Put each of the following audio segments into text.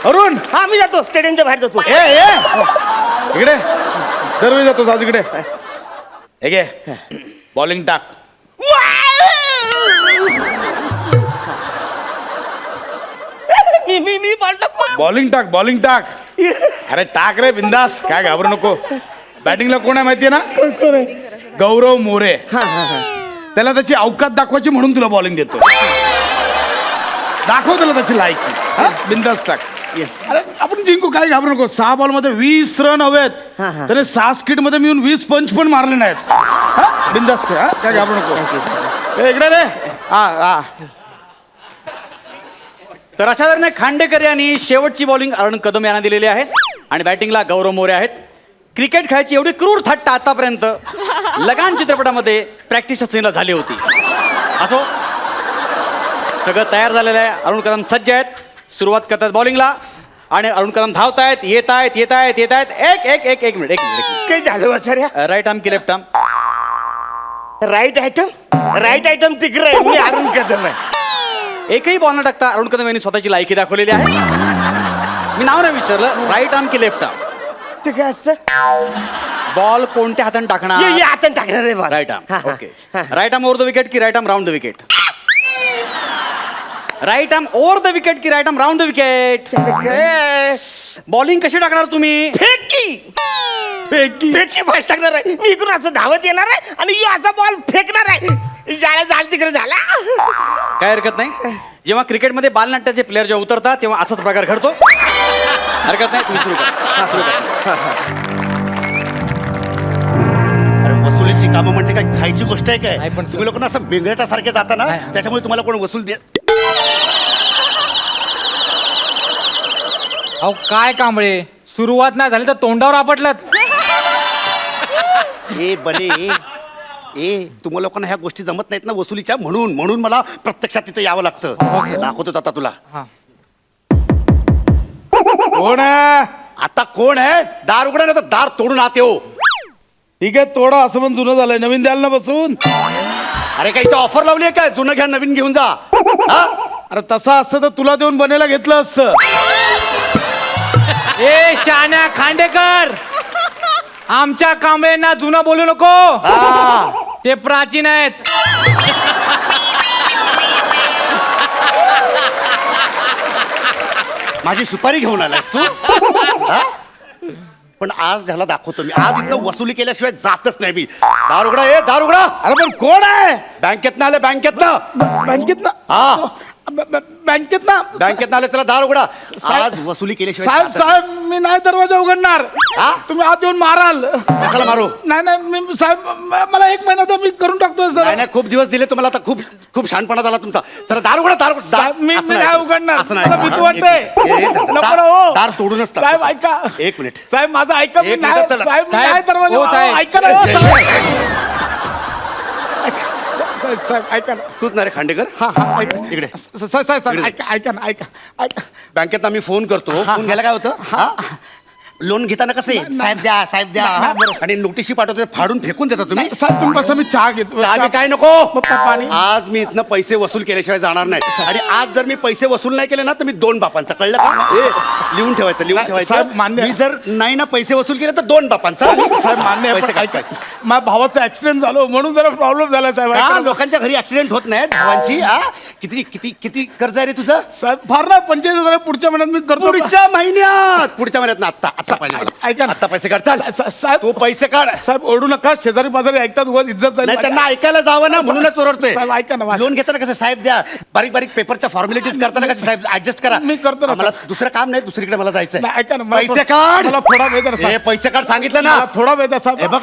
अरुण हा मी जातो स्टेडियमच्या बाहेर जातो. इकडे दरवेळी जातो आज इकडे. हे घे बॉलिंग टाक. मी बॉल टाकू. बॉलिंग टाक. अरे टाक रे बिंदास, काय घाबरू नको. बॅटिंगला कोण आहे माहितीये ना? गौरव मोरे. त्याला त्याची अवकात दाखवायची म्हणून तुला बॉलिंग देतो. दाखव त्याला त्याची लायकी. बिंदास टाक. अरे आपण जिंकू, काय घाबरू नको. 6 बॉलमध्ये 20 रन हवेत. त्याने 6 स्किट मध्ये मिळून 20 पंच पण मारले नाहीत. बिंदास खेळ, काय घाबरू नको. इकडे रे. हा. तर अशा तऱ्हेने खांडेकर यांनी शेवटची बॉलिंग अरुण कदम यांना दिलेली आहे आणि बॅटिंगला गौरव मोरे आहेत. क्रिकेट खेळायची एवढी क्रूर थट्टा आतापर्यंत लगान चित्रपटामध्ये प्रॅक्टिसच्या सीनला झाली होती. असो, सगळं तयार झालेलं आहे. अरुण कदम सज्ज आहेत. सुरुवात करतात बॉलिंगला आणि अरुण कदम धावतायत. येत आहेत. एक मिनिट. काय झालं वासऱ्या? राईट आर्म की लेफ्ट आर्म? राईट आयटम तिकडे आहे. मी अरुण कदम आहे. एकही बॉल न टाकता अरुण कदम यांनी स्वतःची लायकी दाखवलेली आहे. मी नाव नाही विचारलं. राईट आर्म की लेफ्ट आर्म? ते काय असतं? बॉल कोणत्या हाताने टाकणार? ये हाताने टाकणार आहे ball. Right arm. Okay. Right arm over the wicket की right arm round the wicket? Right arm over the wicket की right arm round the wicket? Bowling कशी टाकणार तुम्ही? फेकी बॉल टाकणार आहे. मी इकडून असं धावत येणार आहे आणि यो असा बॉल फेकणार आहे. झाला तिकडे झाला. काय हरकत नाही. जेव्हा क्रिकेटमध्ये बालनाट्याचे प्लेअर जेव्हा उतरतात तेव्हा असाच प्रकार घडतो. हरकत नाही, तुम्ही सुरू करा. अरे वसुलीची कामं म्हणजे काय खायची गोष्ट आहे काय? नाही, पण तुम्ही लोकांना असं बेंगळटासारखे जाता ना, त्याच्यामुळे तुम्हाला कोण वसूल दे. अहो काय कांबळे, सुरुवात नाही झाली तर तोंडावर आपटलात. ए बने तुम्हाला लोकांना ह्या गोष्टी जमत नाहीत ना वसुलीच्या, म्हणून मला प्रत्यक्षात तिथे यावं लागतं. दाखवतोच आता तुला. कोण आहे? आता कोण आहे? दार उघडा ना, तर दार तोडून आत येऊ. ठीक आहे, तोडा. असं पण जुनं झालंय, नवीन द्याल ना बसून. अरे काही इथं ऑफर लावली आहे काय? जुनं घ्या, नवीन घेऊन जा. अरे तसं असतं तर तुला देऊन बनायला घेतलं असतं. ए शान्या खांडेकर, आमच्या कांबळेंना जुनं बोलू नको. ते प्राचीन आहेत. माझी सुपारी घेऊन आलास तू? पण आज ह्याला दाखवतो मी. आज इथं वसुली केल्याशिवाय जातच नाही मी. दार उघडा. दार उघडा. अरे पण कोण आहे? बँकेत आले, बँकेत आले. चला दार उघडा. आज वसुली केल्याशिवाय साहेब मी नाही दरवाजा उघडणार. तुम्ही आत येऊन माराल. कशाला मारू? नाही मी साहेब, मला 1 महिना तर मी करून टाकतोय सर. नाही खूप दिवस दिले तुम्हाला, आता खूप शहाणपणा झाला तुमचा. चला दार उघडा. मी नाही उघडणार. असं मला भीती वाटते. दार तोडूनच टाक. साहेब ऐका. 1 मिनिट साहेब माझं ऐका. मी एक नाही मिनिट, चला. साहेब, मी नाही साहेब, दरवाजा. हो, साहेब. ऐका ना. साहेब ऐका ना. तूच ना रे खांडेकर? हा ऐका इकडे. साहेब ऐका ना. ऐका. बँकेत आम्ही फोन करतो. फोन घ्यायला काय होतं? लोन घेताना कसं आहे? साहेब द्या आणि नोटिशी पाठवतो, फाडून फेकून देता तुम्ही. साहेब तुम्ही बसा, मी चहा घेतो. चहा बी काय नको. पाणी. आज मी इथनं पैसे वसूल केल्याशिवाय जाणार नाही. आणि आज जर मी पैसे वसूल नाही केले ना, तर मी 2 बापांचा. कळलं का? लिहून ठेवायचं. साहेब, मान्य आहे. मी जर नाही ना पैसे वसूल केले तर 2 बापांचा. साहेब मान्य आहे, पैसे पण ऐका. काढायचे. माझ्या भावाचा ऍक्सिडेंट झालो म्हणून जरा प्रॉब्लेम झाला साहेब. का ऐका ना. लोकांच्या घरी ऍक्सिडेंट होत नाही भावांची? किती कर्ज आहे रे तुझं? साहेब फार ना 45,000 पुढच्या महिन्यात मी करतो. पुढच्या महिन्यात ना. आता पाहिजे मला. ऐका ना. आता पैसे काढ. चल साहेब तू पैसे काढ. साहेब ओरडू नका. शेजारी पाजारी ऐकतात, उगाच इज्जत जाईल. नाही त्यांना ऐकायला जावं ना, म्हणूनच ओरडतोय. साहेब ऐका ना. लोन घेताना कसं साहेब द्या, बारीक पेपरच्या फॉर्मॅलिटीज करताना कसं साहेब ऍडजस्ट करा. मी करतो ना, मला दुसरं काम नाही, दुसरीकडे मला जायचंय. नाही, ऐका ना. मला पैसे काढ. मला थोडा वेळ द्या साहेब. पैसे काढ सांगितलं ना. मला थोडा वेळ द्या साहेब. हे बघ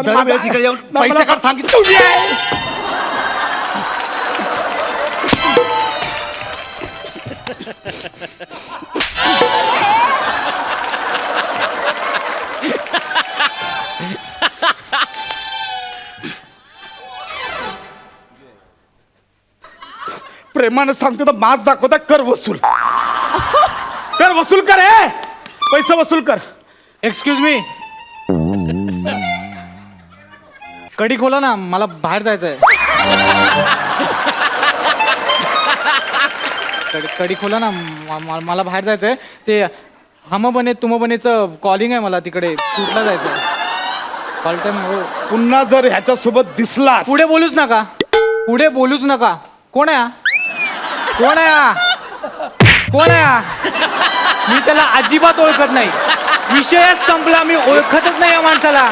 दरवेळेस इकडे येऊन नाही, पैसे मला- काढ सांगितलं. प्रेमानं सांगतो तर माज दाखवता. कर वसूल. कर हे. पैसे वसूल कर. एक्सक्यूज मी, कडी खोला ना, मला बाहेर जायचंय. कडी खोला ना मला बाहेर जायचंय ते हम बने तुम बनेचं कॉलिंग आहे मला तिकडे शूटला जायचं कॉल टाइम हो पुन्हा जर ह्याच्यासोबत दिसलास पुढे बोलूच नका पुढे बोलूच नका कोण आहे हा? कोण आहे हा? कोण आहे हा? मी त्याला अजिबात ओळखत नाही विषयच संपला मी ओळखतच नाही या माणसाला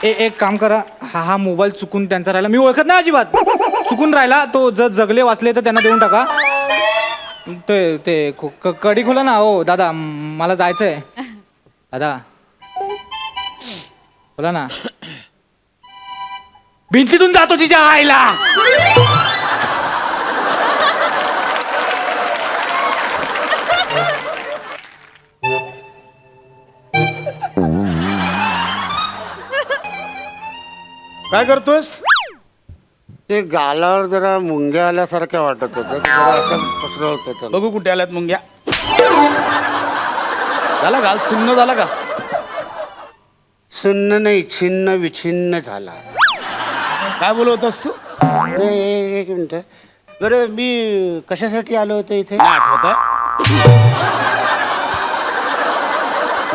एक काम करा हा मोबाईल चुकून त्यांचा राहिला मी ओळखत नाही अजिबात चुकून राहिला तो जर जगले वाचले तर त्यांना देऊन टाका ते कडी खोला ना हो दादा मला जायचंय दादा बोला ना भिंतीतून जातो तिच्या आईला काय करतोयस? ते गालावर जरा मुंग्या आल्यासारख्या वाटत होतं जरा असं पसरं होतं त्याला. बघू कुठे आल्यात मुंग्या. झाला घाल सुन्न झाला का? सुन्न नाही छिन्न विछिन्न झाला. काय बोलत होतास तू? ते एक मिनिट बरं मी कशासाठी आलो होतो इथे नाही आठवत आहे.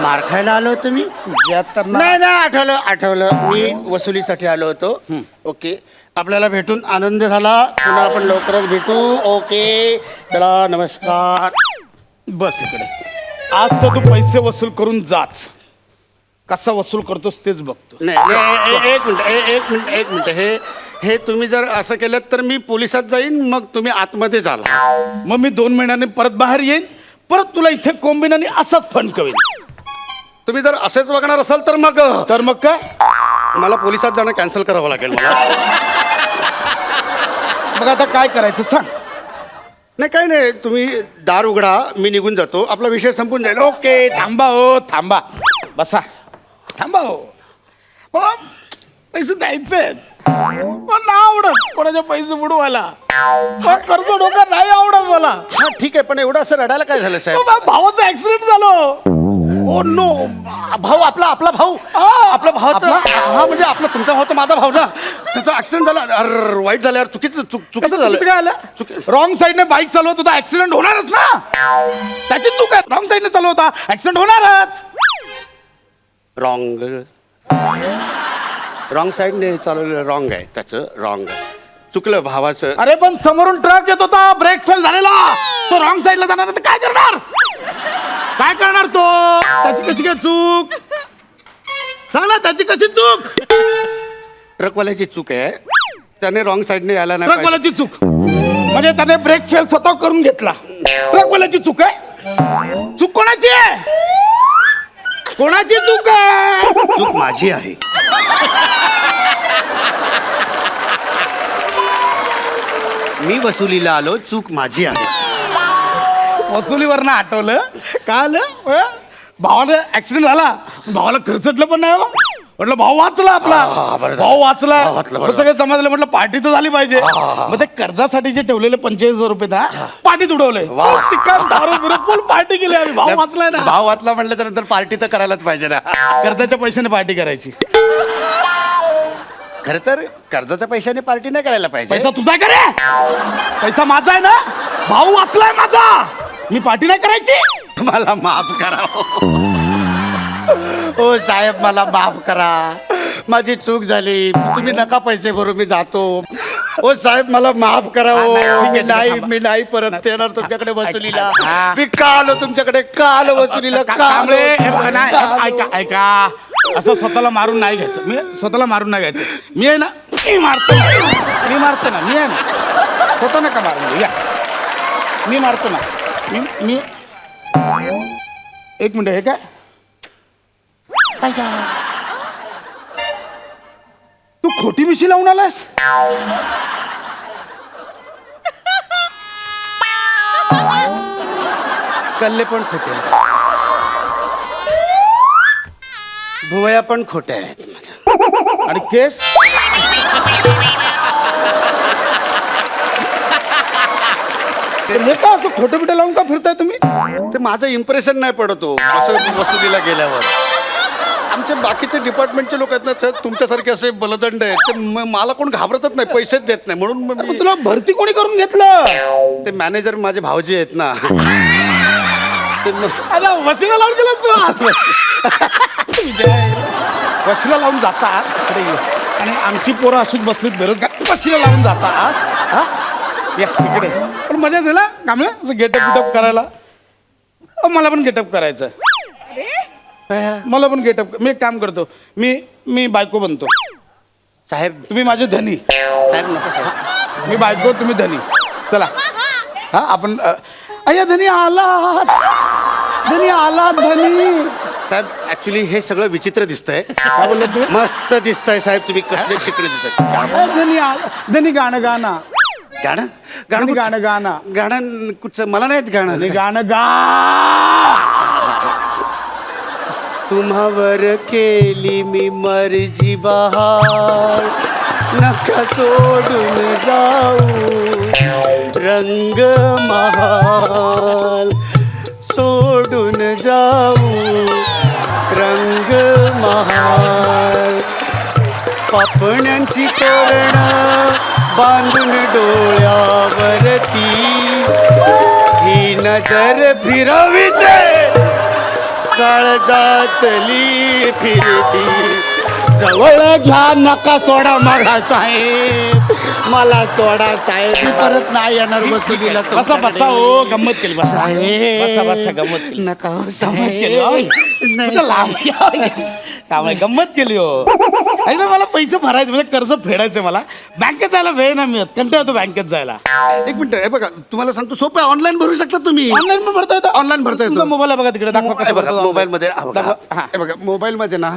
मार खायला आलो होतो मी तुझ्या नाही नाही आठवलं मी वसुलीसाठी आलो होतो ओके आपल्याला भेटून आनंद झाला पुन्हा आपण लवकरच भेटू ओके चला नमस्कार बस इकडे. आज तर तू पैसे वसूल करून जाच. कसा वसूल करतोस तेच बघतो. नाही एक मिनिट हे तुम्ही जर असं केलं तर मी पोलिसात जाईन मग तुम्ही आतमध्ये झाला मग मी 2 महिन्यांनी परत बाहेर येईन परत तुला इथे कोंबिनाने असाच फणकवेन. तुम्ही जर असेच वागणार असाल तर मग काय मला पोलिसात जाणं कॅन्सल करावं लागेल मला मग आता काय करायचं सांग. नाही काही नाही तुम्ही दार उघडा मी निघून जातो आपला विषय संपून जाईल ओके थांबा हो थांबा बसा थांबा हो. मला पैसे द्यायचे पण नाही आवडत कोणाचे पैसे बुडवायला. पण कर्ज डोका नाही आवडत मला. हा ठीक आहे पण एवढं असं रडायला काय झालं साहेब माझ्या भावाचा ऍक्सिडेंट झालो. ओ नो भाऊ आपला भाऊ आपला भावाचा हा म्हणजे आपला तुमचा भाऊ तर माझा भाऊ ना त्याचा ऍक्सिडेंट झाला अरे वाईट झालं यार चुकीचं झालं रॉंग साईडने बाईक चालवत होता ऍक्सिडेंट होणारच ना. त्याची चूक आहे. रॉंग साईडने चालवत होता ऍक्सिडेंट होणारच. रॉंग साईडने चालवलेलं रॉंग आहे त्याचं रॉंग आहे चुकलं भावाचं अरे पण समोरून ट्रक येत होता ब्रेक फेल झालेला तो रॉंग साईडला जाणार तर काय करणार. काय करणार तो. त्याची कशी काय चूक सांग ना त्याची कशी चूक. ट्रकवाल्याची चूक आहे त्याने रॉंग साईडने यायला नाही पाहिजे. ट्रकवाल्याची चूक म्हणजे त्याने ब्रेक फेल स्वतः करून घेतला. ट्रकवाल्याची चूक आहे. चूक कोणाची आहे. कोणाची चूक आहे. चूक माझी आहे मी वसुलीला आलो चूक माझी आहे. वसुलीवरनं आठवलं काय आलं भावाला ऍक्सिडेंट झाला भावाला खर्चटलं पण नाही हो. म्हटलं भाऊ वाचला आपला भाऊ वाचला मग सगळे समजलं म्हटलं पार्टी तर झाली पाहिजे. मग ते कर्जासाठी जे ठेवलेले 45,000 रुपये ना पार्टीत उडवले. चिकन दारू बिरू फुल पार्टी केली आम्ही. भाऊ वाचलाय ना. भाव वाचला म्हटलं तर नंतर पार्टी तर करायलाच पाहिजे ना. कर्जाच्या पैशाने पार्टी करायची. खर तर कर्जाच्या पैशाने पार्टी नाही करायला पाहिजे पैसा तुझा आहे का रे. पैसा माझा आहे ना. भाऊ वाचलाय माझा मी पार्टी नाही करायची. मला माफ करा ओ साहेब मला माफ करा माझी चूक झाली तुम्ही नका पैसे भरू मी जातो. ओ साहेब मला माफ करा मी नाही परत येणार तुमच्याकडे वसुलीला. मी का आलो तुमच्याकडे का आलो वसुलीला का आलो? ऐका ऐका असं स्वतःला मारून नाही घ्यायचं. मी स्वतःला मारून नाही घ्यायचं. मी आहे ना मी मारतो ना मी आहे ना स्वतः नका मारून या मी मारतो ना मी एक मिनिट हे काय तू खोटी मिशी लावून आलास. कल्ले पण खोटे आहेत भुवया पण खोट्या आहेत माझ्या आणि केस हे का असं खोटं बिटं लावून का फिरताय तुम्ही. ते माझं इम्प्रेशन नाही पडतो असं वसुलीला गेल्यावर आमचे बाकीचे डिपार्टमेंटचे लोक आहेत ना ते तुमच्यासारखे असे बलदंड आहेत ते मला कोण घाबरतच नाही, पैसेच देत नाही, म्हणून मग पण मी- तुला भरती कोणी करून घेतलं? ते मॅनेजर माझे भावजी आहेत ना ते आता वशीला लावून गेला वशीला लावून जातात इकडे ये. आणि आमची पोरं अशीच बसलीत बेरोजगार, वशीला लावून जातात. हा? या इकडे. पण मजा दिला कांबळे असं गेटअप बिटअप करायला. मला पण गेटअप करायचं. मला पण गेटअप. मी एक काम करतो, मी बायको बनतो, साहेब तुम्ही माझे धनी. साहेब नको साहेब. मी बायको, तुम्ही धनी. चला हा आपण अय्या धनी आला, धनी आला धनी. साहेब ऍक्च्युली हे सगळं विचित्र दिसतंय. काय बोलले तुम्ही? मस्त दिसतंय साहेब, तुम्ही कसले चित्र दिसतंय. अय्या धनी आला, धनी गाणं गाणं गाणं धनी गाणं गाणं गाणं गाणं कुठचं मला नाहीत गाणं. धनी गाणं गा. तुम्हावर केली मी मर्जी बहार, नका सोडून जाऊ रंग महाल, सोडून जाऊ रंग महाल. पापण्यांची तोरणं बांधून डोळ्यावरती, ही नजर फिरविते काळजातली फिरती. जवळ घ्या नका सोडा मला साहेब, मला सोडा साहेब, मी परत नाही येणार वसुलीला. बसा बसा हो, गंमत केली बसा. साहेब. बसा बसा गंमत केली. नका हो गंमत केली हो. नाही, कुठं लांब या. काय माहिती, गंमत केली हो. ऐकलं, मला पैसे भरायचे म्हणजे कर्ज फेडायचे. मला बँकेत जायला वेळ नाही मिळत, कंटाळा येतो बँकेत जायला. एक मिनिट हे बघा, तुम्हाला सांगतो सोपं आहे, ऑनलाईन भरू शकता तुम्ही. ऑनलाईन पण भरता येतं. ऑनलाइन भरता येतो. तुमचा मोबाईल आहे बघा तिकडे, दाखवा कसं भरतो. मोबाईल मध्ये दाखवा. हा. हे बघा मोबाईल मध्ये ना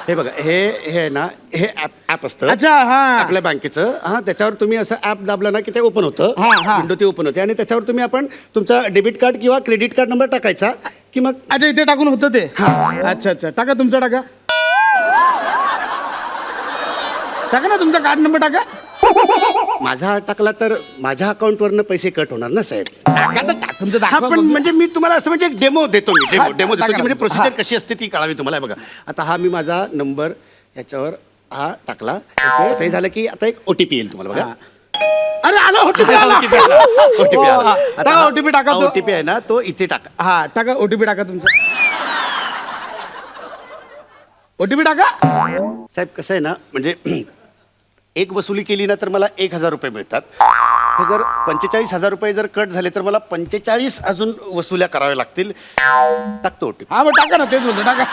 हे बघा हे ना हे ऍप असतं अच्छा हा. आपल्या बँकेचं. हा त्याच्यावर तुम्ही असं ऍप दाबलं ना की ते ओपन होतं, हा, हा. विंडो ती ओपन होते आणि त्याच्यावर तुम्ही आपण तुमचा डेबिट कार्ड किंवा क्रेडिट कार्ड नंबर टाकायचा की मग अच्छा इथे टाकून होतं ते. अच्छा अच्छा, टाका तुमचा, टाका टाका ना तुमचा कार्ड नंबर टाका. माझा टाकला तर माझ्या अकाउंटवरनं पैसे कट होणार ना साहेब. टाका तर टाकून तर हा दाखवा पण बघू. म्हणजे मी तुम्हाला असं म्हणजे एक डेमो देतो, मी हा, डेमो देतो टाका की म्हणजे ना. प्रोसिजर हा. कशी असते ती कळावी तुम्हाला. हे बघा आता हा मी माझा नंबर ह्याच्यावर हा टाकला. ओके, ते झालं की आता एक OTP येईल तुम्हाला बघा. अरे आला OTP आला. OTP आला. टाका OTP टाका तो. OTP आहे ना तो इथे टाका. हा टाका OTP टाका तुमचा. OTP टाका. साहेब कसं आहे ना म्हणजे एक वसुली केली ना तर मला 1,000 रुपये मिळतात. हे जर 45,000 रुपये जर कट झाले तर मला 45 अजून वसुल्या कराव्या लागतील. टाकतो OTP. हा मग टाका ना, तेच बोलतो, टाका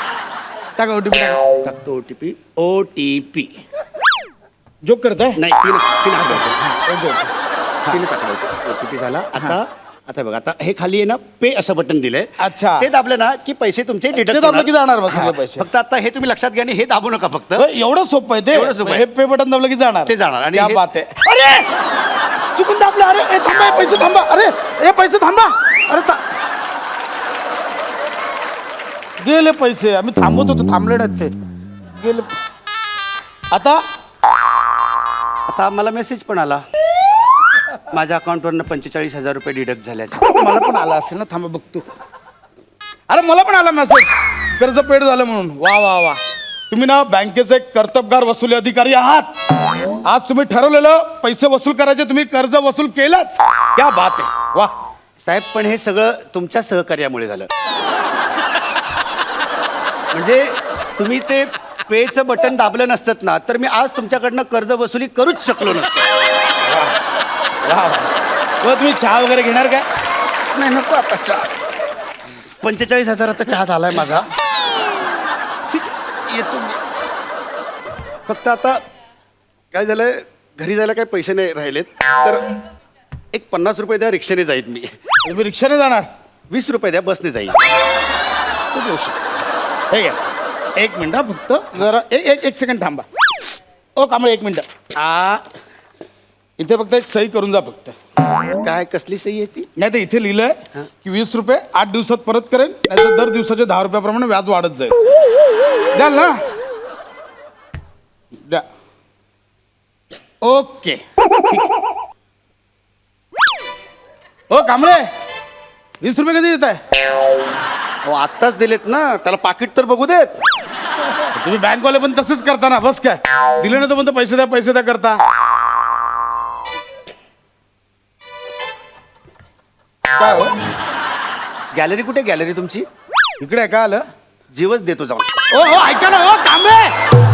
टाका OTP टाका. टाकतो OTP. जोक करताय. नाही तिने टाकलं OTP झाला. आता बघा आता हे खाली आहे ना पे असं बटन दिलंय. अच्छा. ते दाबलं ना की पैसे तुमचे ते डिडक्ट दाबलं की जाणार मग सगळे पैसे. फक्त आता हे तुम्ही लक्षात घ्या आणि हे दाबू नका फक्त. एवढं सोपं आहे ते. एवढं सोपं आहे. हे पे बटन दाबलं की जाणार. ते जाणार. आणि क्या हे- बात आहे. अरे चुकून दाबलं. अरे ए, थांबा, हे पैसे थांबा. अरे हे पैसे थांबा. अरे गेले पैसे. आम्ही थांबवत होतो, थांबले नाहीत ते, गेले. आता आता मला मेसेज पण आला माझ्या अकाउंटवरनं 45,000 रुपये डिडक्ट झाल्याचे. मला पण आला असेल ना, थांबा बघतो. अरे मला पण आला मेसेज, कर्ज पेड झालं म्हणून. वा वा वा, तुम्ही ना बँकेचे एक कर्तबगार वसुली अधिकारी आहात. आज तुम्ही ठरवलेलं पैसे वसूल करायचे, तुम्ही कर्ज वसूल केलंच. क्या बात आहे, वा. साहेब पण हे सगळं तुमच्या सहकार्यामुळे झालं. म्हणजे तुम्ही ते पेचं बटन दाबलं नसतं ना तर मी आज तुमच्याकडनं कर्ज वसुली करूच शकलो नसतो. वा वा. हो, तुम्ही चहा वगैरे घेणार काय? नाही नको आता चहा. 45,000 चहा झालाय माझा. ठीक आहे, येतो मी. फक्त आता काय झालंय, घरी जायला काही पैसे नाही राहिलेत तर एक 50 रुपये द्या, रिक्षाने जाईल मी. तुम्ही रिक्षाने जाणार? 20 रुपये द्या, बसने जाईल. ठीक आहे, एक मिनिट फक्त जरा एक सेकंड थांबा. ओ कांबळे, एक मिनिट. इथे फक्त एक सही करून जा फक्त. काय कसली सही आहे ती? नाही तर इथे लिहिलंय की 20 रुपये 8 दिवसात परत करेन, नाही तर दर दिवसाचे 10 रुपयाप्रमाणे व्याज वाढत जाईल. द्याल ना? द्या. ओके, ओ कांबळे, 20 रुपये कधी देत आहे? अहो आत्ताच दिलेत ना, त्याला पाकिट तर बघू देत. तुम्ही बँकवाले पण तसंच करता ना, बस काय दिले ना तर म्हणतो पैसे द्या करता. काय हो गॅलरी कुठे, गॅलरी तुमची इकडे आहे का आलं? जीवच देतो जाऊन. ओ हो ऐका ना, हो तांबे,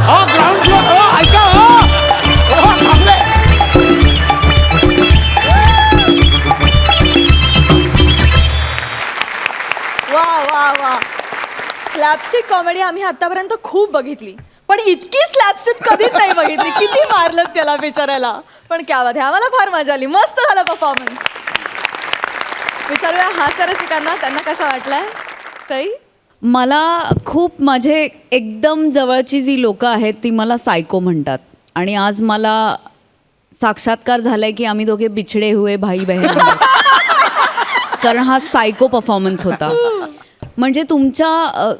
हो ग्राउंड फ्लोर, हो ऐका, हो तांबे. वा वा वा, स्लॅपस्टिक कॉमेडी आम्ही आतापर्यंत खूप बघितली, पण इतकी स्लॅपस्टिक कधीच नाही बघितली. किती मारलं त्याला बिचारायला, पण क्या बात आहे, आम्हाला फार मजा आली, मस्त झाला परफॉर्मन्स. विचारूया हास्य रसिकांना, त्यांना कसा वाटलाय. सई, मला खूप माझे एकदम जवळची जी लोकं आहेत ती मला सायको म्हणतात आणि आज मला साक्षात्कार झालाय की आम्ही दोघे बिछडे हुए भाई बहन आहोत. कारण हा सायको परफॉर्मन्स होता. म्हणजे तुमच्या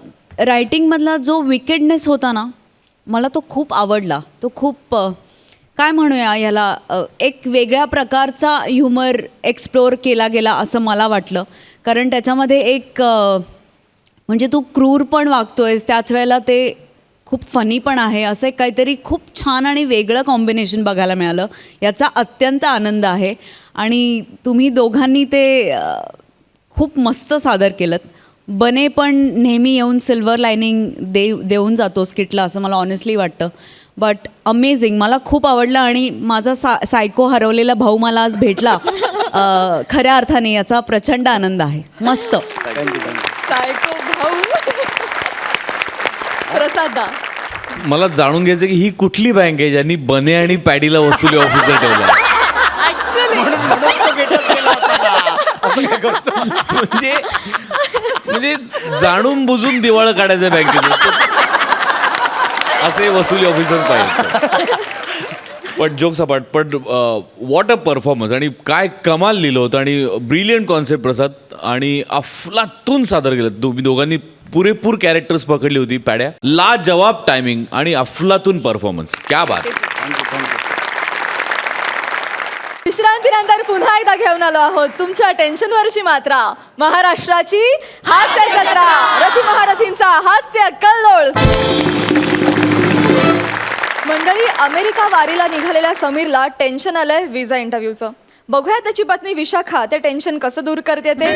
रायटिंगमधला जो विकेडनेस होता ना, मला तो खूप आवडला. तो खूप काय म्हणूया याला, एक वेगळ्या प्रकारचा ह्युमर एक्सप्लोअर केला गेला असं मला वाटलं. कारण त्याच्यामध्ये एक म्हणजे तू क्रूर पण वागतोयस, त्याच वेळेला ते खूप फनी पण आहे. असं एक काहीतरी खूप छान आणि वेगळं कॉम्बिनेशन बघायला मिळालं, याचा अत्यंत आनंद आहे. आणि तुम्ही दोघांनी ते खूप मस्त सादर केलं. बने पण नेहमी येऊन सिल्वर लायनिंग देऊन जातो स्किटला, असं मला ऑनेस्टली वाटतं. बट अमेझिंग, मला खूप आवडलं. आणि माझा सायको हरवलेला भाऊ मला आज भेटला खऱ्या अर्थाने, याचा प्रचंड आनंद आहे. मस्त. सायको भाऊ. प्रसादा, मला जाणून घ्यायचं की ही कुठली बँक आहे ज्यांनी बने आणि पॅडीला वसुली ऑफिसर ठेवला. म्हणजे जाणून बुजून दिवाळं काढायचं बँकेत, असे वसुली ऑफिसर पाहिजे. पण जोक्स अपार्ट, पण वॉट अ परफॉर्मन्स, आणि काय कमाल लिहिलं होतं, आणि ब्रिलियंट कॉन्सेप्ट प्रसाद, आणि अफलातून सादर केलं. तुम्ही दोघांनी पुरेपूर कॅरेक्टर्स पकडली होती. पॅड्या लाजवाब टायमिंग आणि अफलातून परफॉर्मन्स, क्या बात. विश्रांतीनंतर पुन्हा एकदा घेऊन आलो आहोत तुमच्या टेन्शनवरची मात्रा, महाराष्ट्राची हास्य जत्रा, रथी महारथींचा हास्य कल्लोळ. मंडळी, अमेरिका वारीला निघालेल्या समीरला टेन्शन आलंय विजा इंटरव्ह्यूचं. बघूया त्याची पत्नी विशाखा ते टेन्शन कसं दूर करते ते.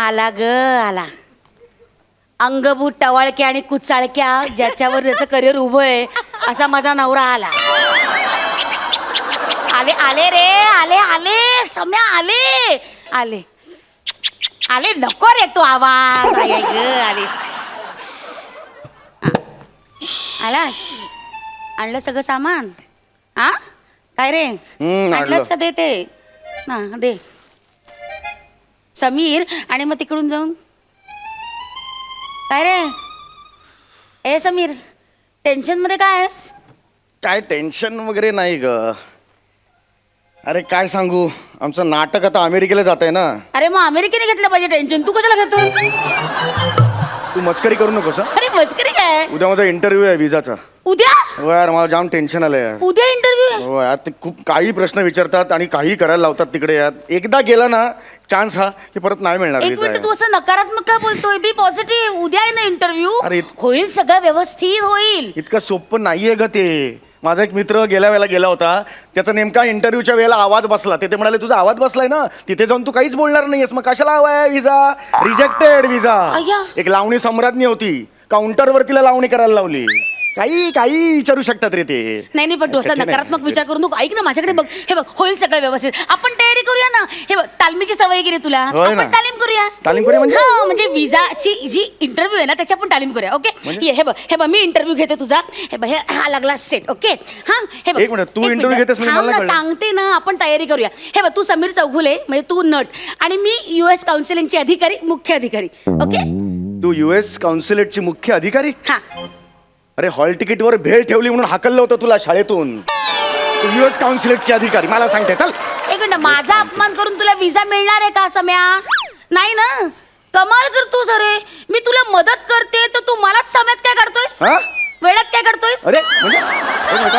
आला ग आला, अंगभूत टवाळक्या आणि कुचाळक्या ज्याच्यावर त्याचं करिअर उभं आहे असा माझा नवरा आला. आले आले रे, आले आले सम्या, आले आले आले, नको रे तो आवाज. आय ग आले. आलास, आणलं सगळं सामान. हा काय रे, आणलंस का? दे ते ना, दे समीर. आणि मग तिकडून जाऊन काय रे, ए समीर, टेन्शन मध्ये काय आहेस? काय टेन्शन वगैरे नाही ग. अरे काय सांगू, आमचं नाटक आता अमेरिकेला जात आहे ना. अरे मग अमेरिकेने घेतलं पाहिजे टेन्शन, तू कशाला घेतोस? तू मस्करी करू नकोस हं? अरे मस्करी काय? उद्या माझा इंटरव्ह्यू आहे विजाचा. उद्या? हो यार, मला जाम टेन्शन आलं यार. उद्या इंटरव्ह्यू? हो यार, ते खूप काही प्रश्न विचारतात आणि काही करायला लावतात तिकडे यार. एकदा गेला ना चान्स हा, की परत नाही मिळणार एक विजा मिनिट, यार. तू असं नकारात्मक का बोलतोय? बी पॉझिटिव्ह. उद्या आहे ना इंटरव्ह्यू, अरे होईल सगळं व्यवस्थित होईल. इतकं सोपं नाहीये ग ते. माझा एक मित्र गेल्या वेळेला गेला होता, त्याचा नेमका इंटरव्ह्यूच्या वेळेला आवाज बसला. ते म्हणाले तुझा आवाज बसलाय ना, तिथे जाऊन तू काहीच बोलणार नाहीयेस, मग कशाला हवाय विजा? रिजेक्टेड विजा. अय्या. एक लावणी सम्राज्ञी होती, काउंटरवर तिला लावणी करायला लावली. काही काही विचारू शकतात रे ते. नाही नाही, पण तू असा नकारात्मक विचार करू नको. ऐक ना, माझ्याकडे बघ, हे बघ, होईल सगळं व्यवस्थित. आपण तयारी करूया ना. हे बघ, तालमीची सवय गेली तुला, होय ना. आपण तालीम करूया. तालीम करूया म्हणजे? हा, म्हणजे विजाची जी इंटरव्ह्यू आहे ना, त्याची आपण तालीम करूया. ओके, ये हे बघ, मी इंटरव्ह्यू घेते तुझा. हे बघ, हा लागला सेट. ओके, हा हे बघ. एक मिनिट, तू interview घेतेस म्हणजे थांब मला ना, कळलं. सांगते ना, आपण तयारी करूया. हे बघ, तू समीर चौघुले म्हणजे तू नट, आणि मी US काउन्सिलिंगची अधिकारी, मुख्य अधिकारी. ओके, तू US काउन्सिलेटची मुख्य अधिकारी? हा. अरे हॉल तिकीटवर भेळ ठेवली म्हणून हाकललं होतं तुला शाळेतून. तू US काउन्सिलेटची अधिकारी, मला सांगते चल. एक मिनिट, माझा अपमान करून तुला विजा मिळणार आहे का सम्या? नाही ना. कमाल करतोस अरे. मी तुला मदत करते तर तू मलाच समेत काय काढतोयस? हा? वेळात काय काढतोयस? अरे म्हणजे एक मिनिट.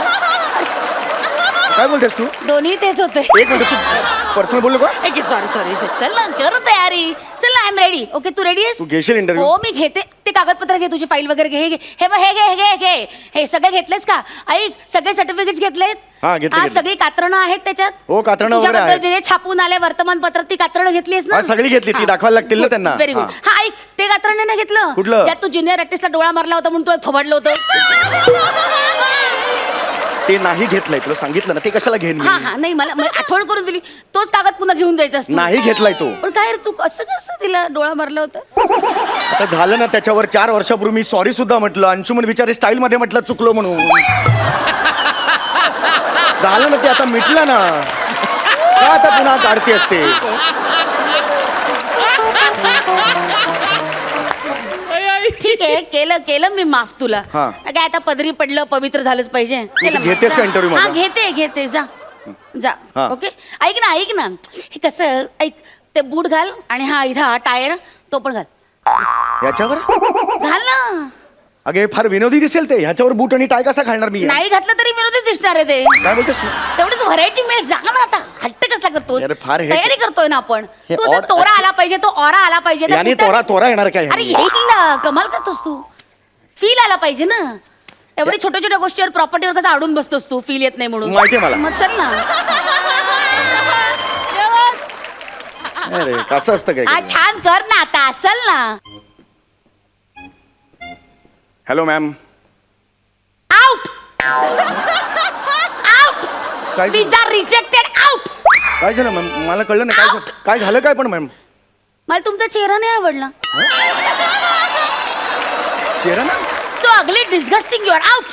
काय बोलतेस तू? दोन्ही तेच होते. एक मिनिट, तू पर्सनल बोललो का? सॉरी सॉरी चल ना कर तयारी. चल ना आय एम रेडी. ओके तू रेडी आहेस? तू घेशील interview? हो मी घेते. ते कागदपत्र घे, तुझी फाईल वगैरे घे. हे बघ, हे घे हे घे घे. हे सगळे घेतलेस का? ऐक, सगळे सर्टिफिकेट्स घेतलेत? हा, घेतले. सगळी कातरणं आहेत त्याच्यात? हो, कातरणं वगैरे तुझ्याबद्दल आहेत. जे छापून आले वर्तमानपत्रात ती कातरणं घेतलीस ना? हा, सगळी घेतली. ती दाखवायला लागतील ना त्यांना. Very good. हा ऐक, ते कातरणं नाही घेतलं? कुठलं? त्यात तू ज्युनियर आर्टिस्टला डोळा मारला होता म्हणून तुला थोबाडलं होतं. ते नाही घेतलंय, तुला सांगितलं ना. ते कशाला घेईन मी? हा हा नाही मला आठवण करून दिली. तोच कागद पुन्हा घेऊन द्यायचा असतो. नाही घेतलाय तो. पण काय रे तू कसं तिला डोळा मारला होता? आता झालं ना त्याच्यावर. 4 वर्षापूर्वी मी सॉरी सुद्धा म्हटलं. अंशुमन विचारे स्टाईल मध्ये म्हटलं चुकलो म्हणून. झालं ना ते, आता मिटलं ना. का आता पुन्हा काढते असते? ठीक आहे, केलं मी माफ तुला. हा. काय आता पदरी पडलं, पवित्र झालंच पाहिजे. केलं माफ. घेतेस का जा. interview हा माझा? घेते जा जा. हा. ओके ऐक ना हे कसं ऐक, ते बूट घाल आणि हा इथं हा टायर तो पण घाल. याच्यावर घाल ना. अगे फार विनोदी दिसेल ते. ह्याच्यावर बूट आणि टाय कसा घालणार मी? नाही घातलं तरी विरोधी दिसणार आहे ते. काय बोलतेस तू? तेवढीच व्हरायटी मिळेल. जा ना आता. हट्ट कसला करतोस? अरे फार हे- तयारी करतोय ना आपण. हे तुझा odd- तोरा आला पाहिजे, तो ऑरा आला पाहिजे. त्या याने बुटात- तोरा येणार काय? अरे येईल ना. कमाल करतोस तू. फील आला पाहिजे ना. एवढी छोट्या छोट्या गोष्टीवर प्रॉपर्टीवर कसं अडून बसतोस तू? फील येत नाही म्हणून. माहितीये मला. मग चल ना. अरे कसं असतं हा काय? छान कर ना आता. चल ना. Hello ma'am. Out out. काय झालं? विजा रिजेक्टेड. आउट. काय झालं मॅम? मला कळलं नाही. काय झालं काय पण मॅम? मला तुमचा चेहरा नाही आवडला. चेहरा ना? So ugly disgusting. Your out.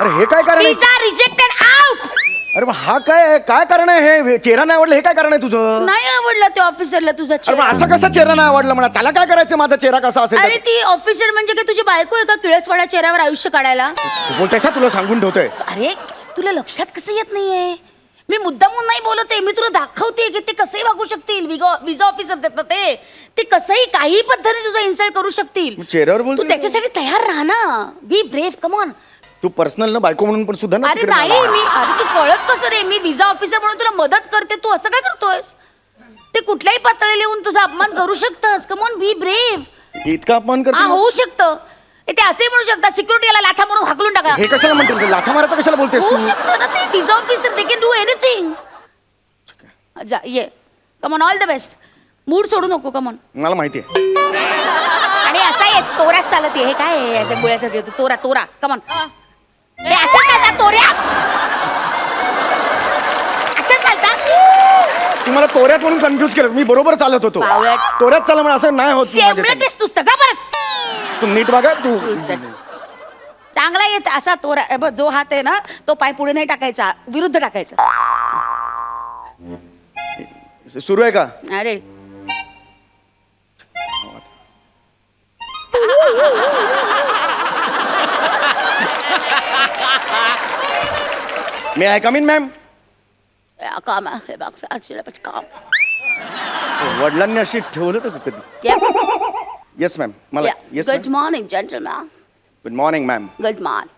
अरे हे काय कारण आहे? विजा रिजेक्टेड. आउट. अरे मग हा काय कारण आहे? हे चेहरा नाही आवडलं हे काय कारण आहे तुझं? नाही आवडला ते ऑफिसरला तुझा अरे मग चेहरा. असा कसा चेहरा नाही आवडला मला? त्याला काय करायचं माझा चेहरा कसा असेल? अरे ती ऑफिसर म्हणजे काय तुझी बायको आहे का किळसवाड्या चेहऱ्यावर आयुष्य काढायला? बोलतायसा तुला सांगून ठेवतोय. अरे तुला लक्षात कसं येत नाहीये? मी मुद्दामून नाही बोलते. मी तुला दाखवते की ते कसंही वागू शकतील. विजा ऑफिसर देतात ते कसंही काही पद्धतीने तुझा इन्सल्ट करू शकतील. चेहऱ्यावर तू बोलतोय? त्याच्यासाठी तयार राहा ना. Be brave. Come on. तू पर्सनल ना बायको म्हणून पण सुद्धा ना अरे तिकडे नाही मला- अरे तू कळत कसं रे? मी विजा ऑफिसर म्हणून तुला मदत करते. तू असं काय करतोयस? ते कुठल्याही पातळीला येऊन तुझा अपमान करू शकतस. Come on be brave. इतका अपमान हा करतो. होऊ शकतं. ते असे म्हणू शकतात सिक्युरिटीला लाथा मारून हाकलून टाका. हे कशाला म्हणते? लाथा मारायचं कशाला बोलतेस होऊ तू? शकतं ना ते. Visa officer they can do anything. जा ये. Come on all the best. Mood सोडू नको. कमॉन. मला माहितीये. आणि असा आहे तोऱ्यात चालत हे काय आहे? त्या गोळ्यासारखे होते. तोरा कमॉन. हे असं चालतात तोऱ्या. असं चालतात. तू मला तोऱ्यात म्हणून कन्फ्युज केलं. मी बरोबर चालत होतो. बावळट. तोऱ्यात चाल म्हणून असं नाही होत माझ्याकडे. शेमडतेस नुसतं. जा परत. तू नीट वागा तू. चांगला येत असा तोरा. हे बघ, जो हात आहे ना तो पाय पुढे नाही टाकायचा, विरुद्ध टाकायचा. सुरू आहे का? अरे may I come in ma'am? काम आहे बघ, काम. वडिलांनी अशी ठेवलं तर कधी? Yes ma'am. मला yes. Good morning gentleman. Good morning ma'am. Good morning.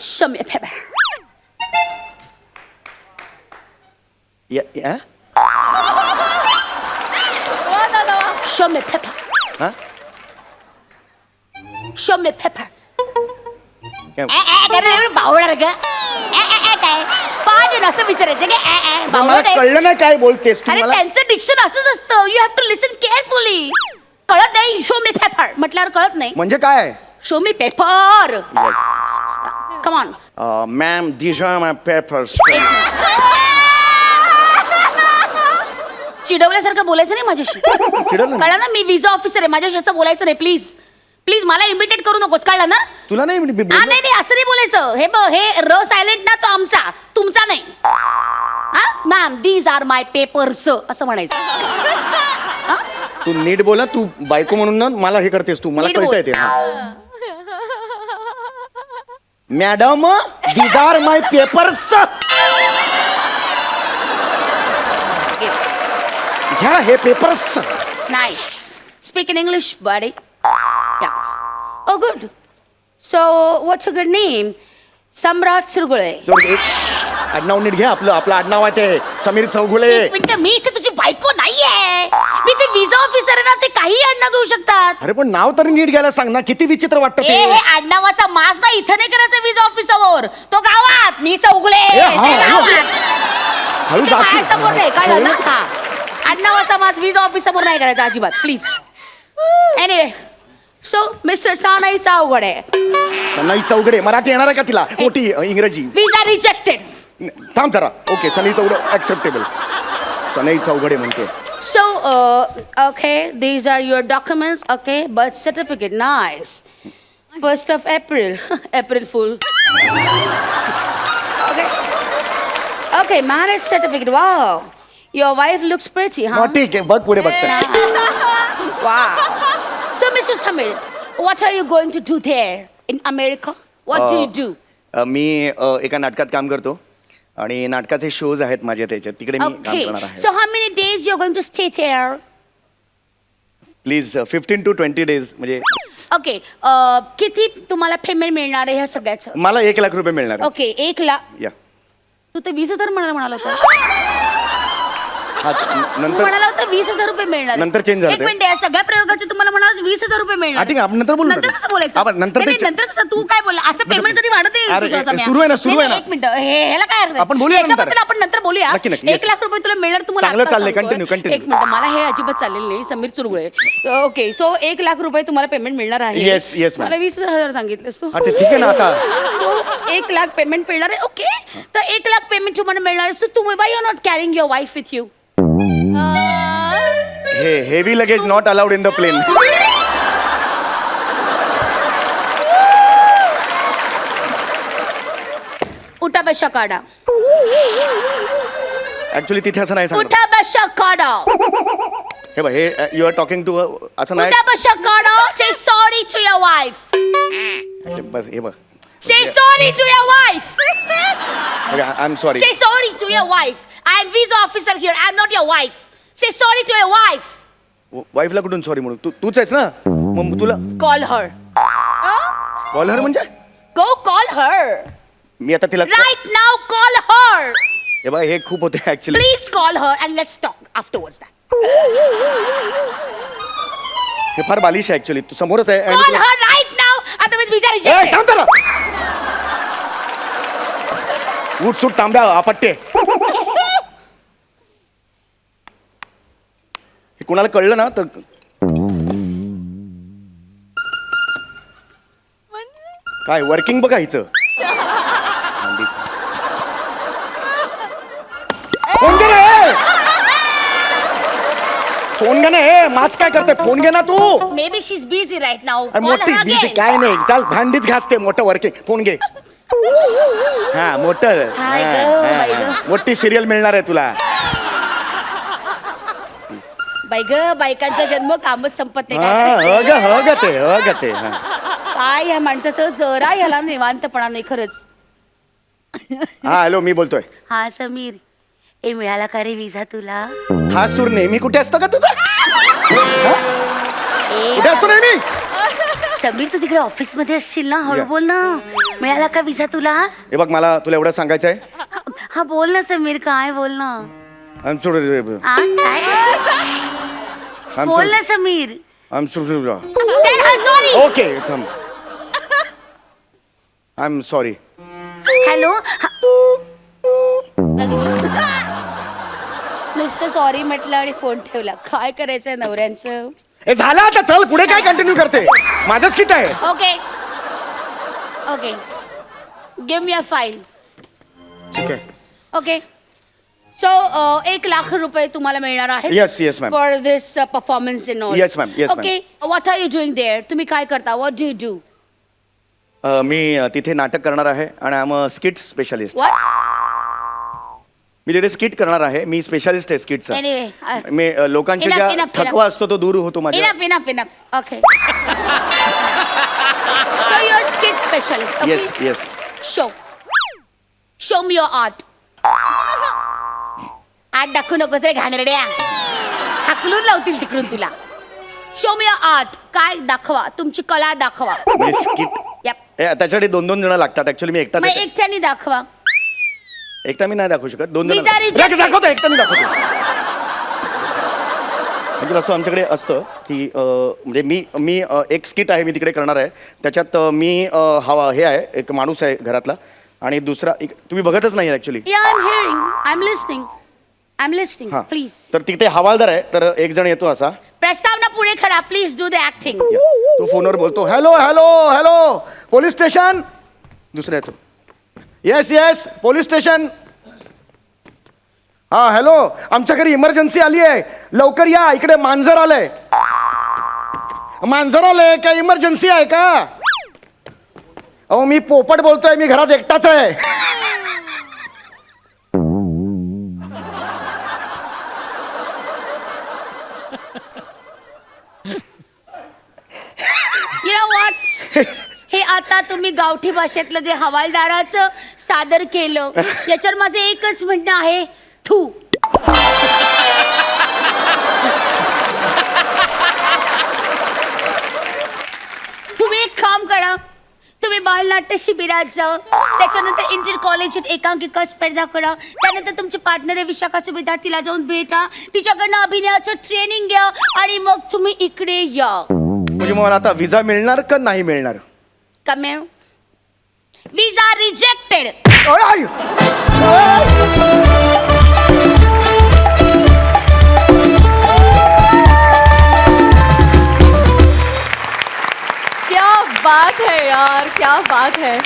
Show me a paper. Show me a paper. हा? Show me a paper. काय? बावळा रे काय पाठ असं विचारायचं की मला बावळा. कळलं नाही काय बोलतेस तू अरे मला. त्यांचं डिक्शन असंच असतं. You have to listen carefully. कळत नाही. शो मी पेपर म्हटल्यावर कळत नाही. म्हणजे काय? Show me paper. Come on. Ma'am these are my papers. चिडवल्यासारखं बोलायचं नाही माझ्याशी. चिडवलं नाही. कळलं ना? मी विजा ऑफिसर आहे. माझ्याशी असं बोलायचं नाही. प्लीज प्लीज मला इमिटेट करू नकोस. कळलं ना? तुला नाही हा नाही असं नाही बोलायचं. हे बघ, हे र सायलेंट ना तो आमचा, तुमचा नाही. हा ma'am these are my papers असं म्हणायचं. तू नीट बोला. तू बायको म्हणून ना मला हे करतेस तू. मला नीट बोल. कळतंय ते. Madam these are my papers. घ्या हे papers. Nice. Speak in English, buddy. Yeah. Oh, good. So, what's your good name? सम्राट सुरगुळे. आडनाव नीट घ्या आपलं आडनाव आहे ते समीर चौगुले. एक मिनिट, मी इथे तुझी बायको नाहीये. मी ते विजा ऑफिसर आहे ना, ते काही आडनाव घेऊ शकतात. अरे पण नाव तरी नीट घ्यायला सांग ना, किती विचित्र वाटतं ए, ते. हे आडनावाचा माज ना इथं नाही करायचं विजा ऑफिसवर. तो गावात, मी चौगुळे. हा, ते हळू. गावात. हळू ते जा. बाहेरसमोर नाही, कळलं ना? हा. आडनावाचा माज विजा ऑफिस समोर नाही करायचा अजिबात, please. Anyway, so mister Sanai Chougule. Sanai Chougade Marathi येणार आहे का तिला? मोठी इंग्रजी. Visa rejected. थांब जरा. ओके सनई चौगडे ऍक्सेप्टेबल. सनई चौगडे म्हणते. So, okay, these are your documents, okay, birth certificate, nice. 1st of April, April Fool. Okay. Okay, marriage certificate, wow. Your wife looks pretty, huh? मग ठीक आहे बघ पुढे बघ. Wow. So, Mr. Samir, what are you going to do there in America? What do you do? मी एका नाटकात काम करतो आणि नाटकाचे शोज आहेत माझे त्याच्यात तिकडे मी काम Okay. करणार आहे. So, how many days you're going to stay there? Please 15 to 20 days म्हणजे Okay. किती तुम्हाला पेमेंट मिळणार आहे ह्या सगळ्याचं? मला 1 लाख रुपये मिळणार आहे. ओके, 1 लाख. या तू तर 20,000 म्हणाला होता. हा तू नंतर म्हणाला होता 20,000 रुपये मिळणार. नंतर change झालं एक ते. मिनिट, या सगळ्या प्रयोगाचे तुम्हाला म्हणाल 20,000 रुपये हा, मिळणार. ठीक आहे, आपण नंतर बोलू ना. नंतर कसं बोलायचं? आपण नंतर नाही, ते- नाही, नंतर कसं? तू काय बोलला? असं पेमेंट कधी वाढत आहे अरे, तुझं असं म्या? सुरू आहे ना, सुरू नाही, आहे ना. एक मिनिट, ह्याला काय अर्थ आहे? आपण बोलूया याच्याबद्दल नंतर. आपण नंतर बोलूया. नक्की, नक्की, 1 yes. लाख रुपये तुला मिळणार, तुम्हाला चांगलं आत्ता चाललंय, सांगतोय. continue. एक मिनिट, मला हे अजिबात चाललेलं नाही. समीर चुरगुळे. ओके, सो 1 लाख रुपये तुम्हाला पेमेंट मिळणार आहे. Yes, yes, ma'am. मला 20,000 सांगितलेस तू. हा, ते ठीक आहे ना आता. So, 1 लाख पेमेंट मिळणार आहे. ओके, तर 1 लाख पेमेंट तुम्हाला मिळणार आहे. So, तुम्ही by you not carrying your wife with you. हे heavy luggage not allowed in the plane. उठा बशा काढा. ऍक्च्युली तिथे असं नाही सांगत. उठा बशा काढा. हे बघ हे यू आर टॉकिंग टू असं नाही. उठा बशा काढा. Say sorry to your wife. बस हे बघ Say sorry to your wife. I am sorry. Say sorry to your wife. I am visa officer here. I am not your wife. Say sorry to your wife. वाईफला कुठून sorry म्हणू? तूच आहेस ना मग तुला Call her. Collar म्हणजे Go call her. मी आता तिला Right now call her. हे बघ हे खूप होते actually. Please call her and let's talk afterwards that. हे फार बालिश आहे ऍक्च्युली. तू समोरच आहे and Call तुला- her right now. Otherwise visa ए, rejected. थांब जरा. उठ सुट तांब्या आपट्टे. हे कुणाला कळलं ना तर काय वर्किंग बघा हिचं. फोन घे ना ए. फोन घे ना ए. माच काय करते? फोन घे ना तू. Maybe she's busy right now. अरे Call मोठी her बिझी again. काय नाही. चाल भांडीच घासते मोठं वर्किंग. फोन घे. हा मोठं हाय हा, गं, हा, बाई हा. गं. मोठी सिरियल मिळणार आहे तुला. बाई ग, बायकांचा जन्म कामच संपत नाही. हा काय ह ग ते हा. काय या माणसाचं जरा याला निवांतपणा नाही खरंच. हा हॅलो मी बोलतोय. हा समीर, ए मिळाला का रे विजा तुला? हा सूर नेहमी कुठे असतो का तुझा? ए, कुठे असतो नेहमी? समीर तू तिकडे ऑफिस मध्ये असशील ना, हळू या. बोल ना. मिळाला का विजा तुला? हे बघ मला तुला एवढं सांगायचं आहे. हा बोल ना समीर, काय बोल ना. I'm sorry. आ, काय? I'm बोल sorry. ना Sameer. I'm sorry. Tell her sorry. Okay थांब. I'm sorry. हॅलो. नुसतं सॉरी म्हटलं आणि फोन ठेवला. काय करायचंय नवऱ्यांचं? हे झालं आता चल पुढे काय कंटिन्यू करते? माझं स्किट आहे. ओके ओके, गिव्ह मी अ फाईल. ठीक आहे. ओके, सो 1 लाख रुपये तुम्हाला मिळणार आहे. Yes, yes, ma'am. For this performance in all. Yes, ma'am. Yes, ma'am. Okay, what are you doing there? तुम्ही काय करता? What do you do? मी तिथे नाटक करणार आहे आणि I am a skit specialist. What? मी तिथे स्किट करणार आहे. मी स्पेशालिस्ट आहे स्किटचा. Anyway, मी लोकांच्या Enough, ज्या enough, थकवा असतो तो दूर होतो माझ्या. Enough. Okay. So you're skit specialist. Okay? Yes. Show me your art. आत दाखवू नकोस रे घाणेरड्या. हाकलून लावतील तिकडून तुला. शो मी आर्ट. काय दाखवा, तुमची कला दाखवा. Skit Yep. त्याच्यासाठी 2-2 जण लागतात. ऍक्च्युली मी एकटा मग एकट्याने दाखवा. एकटा मी नाही दाखवू शकत. 2 मी जरा reject दाखवतो. एकटा मी दाखवतो. म्हणजे असं आमच्याकडे असतं की म्हणजे मी एक स्किट आहे, मी तिकडे करणार आहे. त्याच्यात मी हे आहे, एक माणूस आहे घरातला, आणि दुसरा तुम्ही बघतच नाही actually. Yeah, I'm hearing. I'm listening. हां, Please. तर तिथे हवालदार आहे, तर एक जण येतो असा. प्रस्तावना पुढे करा. Please do the acting. तो फोनवर बोलतो, hello hello hello police station. दुसरा येतो, येस पोलीस स्टेशन. हा हॅलो, आमच्या घरी इमर्जन्सी आली आहे, लवकर या, इकडे मांजर आलंय. मांजर आलंय काय, इमर्जन्सी आहे का? अहो मी पोपट बोलतोय, मी घरात एकटाच आहे. You know what? हे आता तुम्ही गावठी भाषेतलं जे हवालदाराचं सादर केलं, याच्यावर माझं एकच म्हणणं आहे, थू. तुम्ही एक काम करा, तुम्ही बालनाट्य शिबिरात जा, त्याच्यानंतर इंटर कॉलेजात एकांकिका स्पर्धा करा, त्यानंतर तुमचे पार्टनर आहे विशाखा सुभेदार, तिला जाऊन भेटा, तिच्याकडनं अभिनयाचं ट्रेनिंग घ्या, आणि मग तुम्ही इकडे या. म्हणजे मला आता विजा मिळणार का नाही मिळणार? कमेळ विजा रिजेक्टेड. क्या बात है यार, क्या बात है.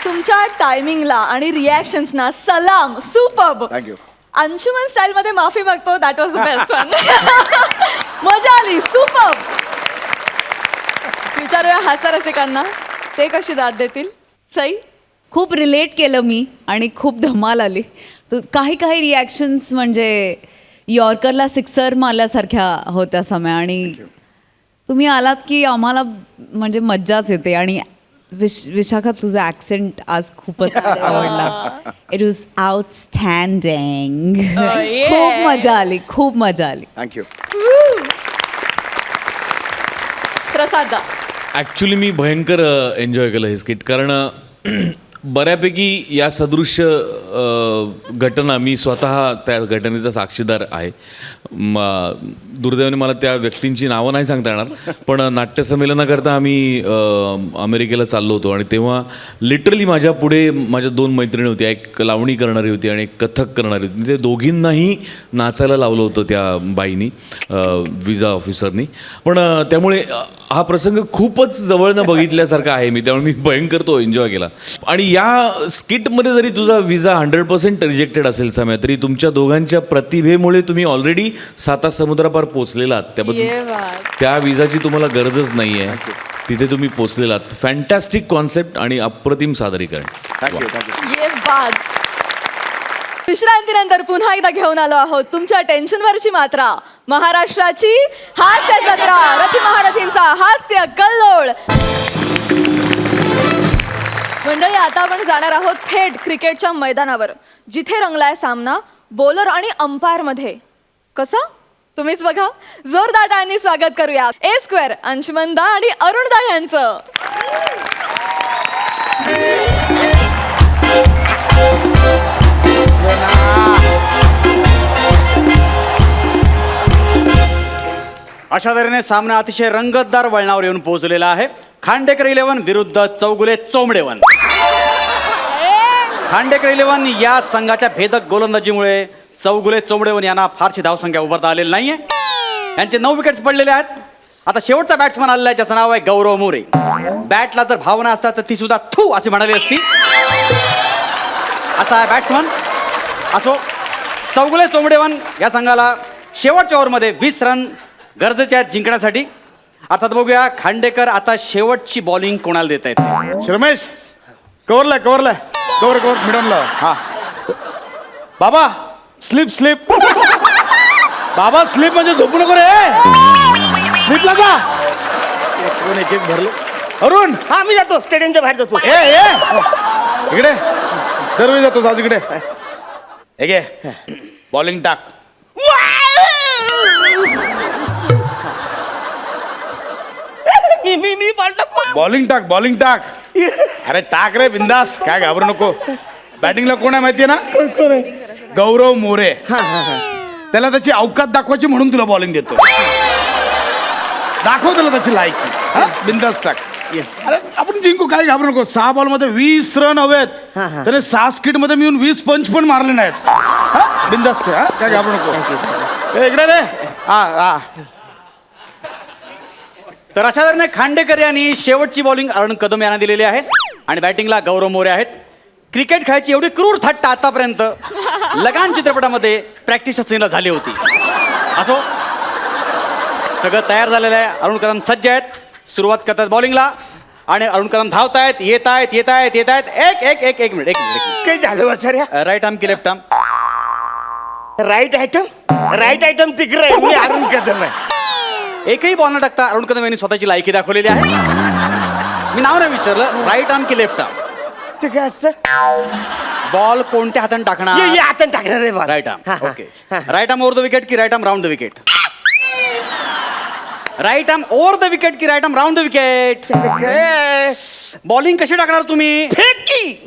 तुमच्या टायमिंगला आणि रिॲक्शन्सना सलाम. सुपर्ब. थँक्यू. अंशुमन स्टाईल मध्ये माफी मागतो. That was the best one. मजा आली. सुपर्ब. विचारूया हास्यरसिकांना, ते कशी दाद देतील. सई. खूप रिलेट केलं मी आणि खूप धमाल आली. काही रिॲक्शन्स म्हणजे यॉर्करला सिक्सर मारल्यासारख्या होत्या समय, आणि तुम्ही आलात की आम्हाला म्हणजे मज्जाच येते. आणि विशाखा, तुझा ॲक्सेंट आज खूपच आवडला. It was outstanding. खूप मजा आली, खूप मजा आली. थँक्यू. प्रसाद. ॲक्च्युली मी भयंकर एन्जॉय केलं हे स्किट, कारण बऱ्यापैकी या सदृश्य घटना मी स्वतः त्या घटनेचा साक्षीदार आहे. दुर्दैवाने मला त्या व्यक्तींची नावं नाही सांगता येणार, पण नाट्यसंमेलनाकरता आम्ही अमेरिकेला चाललो होतो, आणि तेव्हा लिटरली माझ्या पुढे माझ्या 2 मैत्रिणी होत्या. एक लावणी करणारी होती आणि एक कथक करणारी होती. ते दोघींनाही नाचायला लावलं होतं त्या बाईनी, विजा ऑफिसरनी. पण त्यामुळे हा प्रसंग खूपच जवळनं बघितल्यासारखा आहे मी, त्यामुळे मी भयंकर तो एन्जॉय केला. आणि या स्किटमध्ये जरी तुझा विजा 100% रिजेक्टेड असेल समय, तरी तुमच्या दोघांच्या प्रतिभेमुळे तुम्ही ऑलरेडी 7 समुद्रापार पोचलेलात. त्याबद्दल त्या विजाची तुम्हाला गरजच नाही आहे, तिथे तुम्ही पोचलेलात. फॅन्टॅस्टिक कॉन्सेप्ट आणि अप्रतिम सादरीकरण. Thank you thank you. ये बात. विश्रांतीनंतर पुन्हा एकदा घेऊन आलो आहोत तुमच्या टेन्शनवरची मात्रा, महाराष्ट्राची हास्य जत्रा, रथी महारथींचा हास्य कल्लोळ. मंडळी, आता आपण जाणार आहोत थेट क्रिकेटच्या मैदानावर, जिथे रंगलाय सामना बॉलर आणि अंपायर मध्ये. कसा? तुम्हीच बघा. जोरदार टाळ्यांनी स्वागत करूया A² अंशुमन दा आणि अरुण दा यांचं. अशा तऱ्हेने सामना अतिशय रंगतदार वळणावर येऊन पोहोचलेला आहे. खांडेकर 11 विरुद्ध चौगुले चोंबडे 1. खांडेकर 11 या संघाच्या भेदक गोलंदाजीमुळे चौगुले चोंबडे 1 यांना फारशी धावसंख्या उभारता आलेली नाहीये. यांचे 9 विकेट्स पडलेले आहेत. आता शेवटचा बॅट्समन आलेला आहे, ज्याचं नाव आहे गौरव मोरे. बॅटला जर भावना असतात तर ती सुद्धा थू अशी म्हणाली असती. असा आहे बॅट्समन. असो, चौगुले चोंबडे 1 या संघाला शेवटच्या ओव्हरमध्ये 20 रन गरजेचे आहेत जिंकण्यासाठी. अर्थात बघूया खांडेकर आता शेवटची बॉलिंग कोणाला देत आहेत. रमेश, कवरलाय कवर मिडनला. हा बाबा, स्लीप. बाबा स्लीप म्हणजे झोपू नको रे. स्लीप लागा. एक भरलो. अरुण. हा, मी जातो, स्टेडियमच्या बाहेर जातो. इकडे दरवेळी जातो. आज इकडे हे बॉलिंग टाक. बॉलिंग टाक अरे टाक रे बिंदास काय घाबरू नको. बॅटिंगला कोण आहे माहितीये ना? कोण आहे? गौरव मोरे. हा हा हा त्याला त्याची अवकात दाखवायची म्हणून तुला बॉलिंग देतो. दाखव त्याला त्याची लायकी. बिंदास टाक. अरे आपण जिंकू, काय घाबरू नको. 6 बॉलमध्ये 20 रन हवेत. त्याने 6 स्किट मध्ये मी 20 पंच पण मारले नाहीत. बिंदास खेळ. काय घाबरू नको. ए, इकडे रे. हा. तर अशा तऱ्हेने खांडेकर यांनी शेवटची बॉलिंग अरुण कदम यांना दिलेली आहे आणि बॅटिंगला गौरव मोरे आहेत. क्रिकेट खेळायची एवढी क्रूर थट्ट आतापर्यंत लगान चित्रपटामध्ये प्रॅक्टिसच्या सीनला झाली होती. असो, सगळं तयार झालेलं आहे. अरुण कदम सज्ज आहेत. सुरुवात करतात बॉलिंगला आणि अरुण कदम धावतायत, येत आहेत. एक मिनिट. काय झालं वासऱ्या? राईट आर्म की लेफ्ट आर्म? राईट आयटम तिकडे आहे. मी अरुण कदम आहे. एकही बॉल न टाकता अरुण कदम यांनी स्वतःची लायकी दाखवलेली आहे. मी नाव नाही विचारलं, राईट आर्म की लेफ्ट आर्म? ते काय असतं? बॉल कोणत्या हाताने टाकणार? ये आता टाकणार आहे ball. Right arm. Okay. Right arm over the wicket की right arm round the wicket? Right arm over the wicket की right arm round the wicket? Bowling कशी टाकणार तुम्ही? फेकी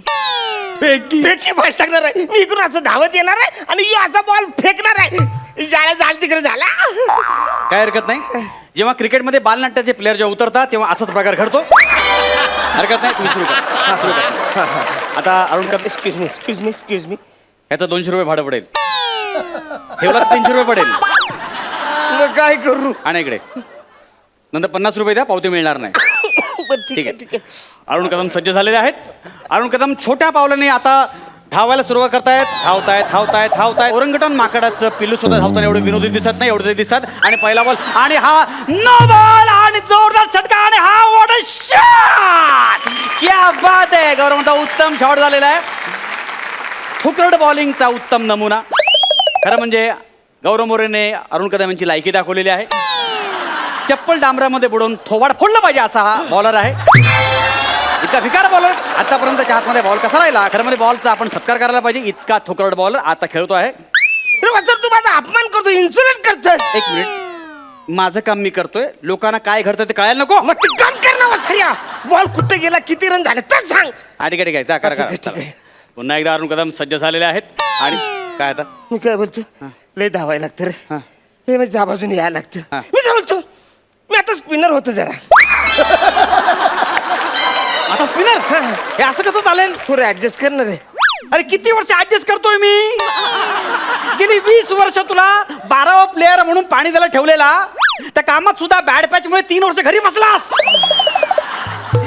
बॉल टाकणार आहे. मी इकडून असं धावत येणार आहे आणि यो असा बॉल फेकणार आहे. ज्याला जाल तिकडे झाला. काय हरकत नाही. जेव्हा क्रिकेटमध्ये बालनाट्याचे प्लेअर जेव्हा उतरतात तेव्हा असाच प्रकार घडतो. हरकत नाही, तुम्ही सुरू करा. आता अरुण कदम, एक्सक्यूज मी याचं 200 रुपये भाडं पडेल. ठेवला तर 300 रुपये पडेल. काय करू? आणि इकडे नंतर 50 रुपये द्या, पावती मिळणार नाही. ठीक आहे. अरुण कदम सज्ज झालेले आहेत. अरुण कदम छोट्या पावलाने आता धावायला सुरुवात करतायत. धावतायत. ओरंगटन माकडाचं पिल्लू सुद्धा धावताना एवढं विनोदी दिसत नाही, एवढं दिसतात. आणि पहिला बॉल आणि हा नो बॉल आणि जोरदार छटका आणि हा वॉट अ शॉट! क्या बात आहे! गौरवचा उत्तम शॉट झालेला आहे. थुकरड बॉलिंगचा उत्तम नमुना. खरं म्हणजे गौरव मोरेने अरुण कदम यांची लायकी दाखवलेली आहे. चप्पल डांबरामध्ये बुडवून थोबाड फोडलं पाहिजे असा हा बॉलर आहे. इतका भिकार बॉलर आतापर्यंतच्या हातमध्ये बॉल कसा राहिला? खरं म्हणजे बॉलचा आपण सत्कार करायला पाहिजे. इतका थोकरड बॉलर आता खेळतो आहे. तू माझा अपमान करतो, इन्सुलेट करतोस. एक मिनिट, माझं काम मी करतोय, लोकांना काय घडतं ते कळायला नको. मग ते काम कर ना वासऱ्या. बॉल कुठे गेला, किती रन झाले तर सांग. ठीक आहे. जा, करा. चला. पुन्हा एकदा अरुण कदम सज्ज झालेले आहेत. आणि काय आता? मी काय बोलतो, लय धावायला लागतं रे. हा. हे म्हणजे त्या बाजूने यायला लागतं. हा. मी काय बोलतो, मी आता स्पिनर होतो जरा. आता स्पिनर? हे असं कसं चालेल? थोडं ऍडजस्ट करणार आहे. अरे किती वर्ष ऍडजस्ट करतोय मी. गेली 20 वर्ष तुला 12वा प्लेअर म्हणून पाणी द्यायला ठेवलेला. त्या कामात सुद्धा बॅड पॅच मुळे 3 वर्ष घरी बसलास.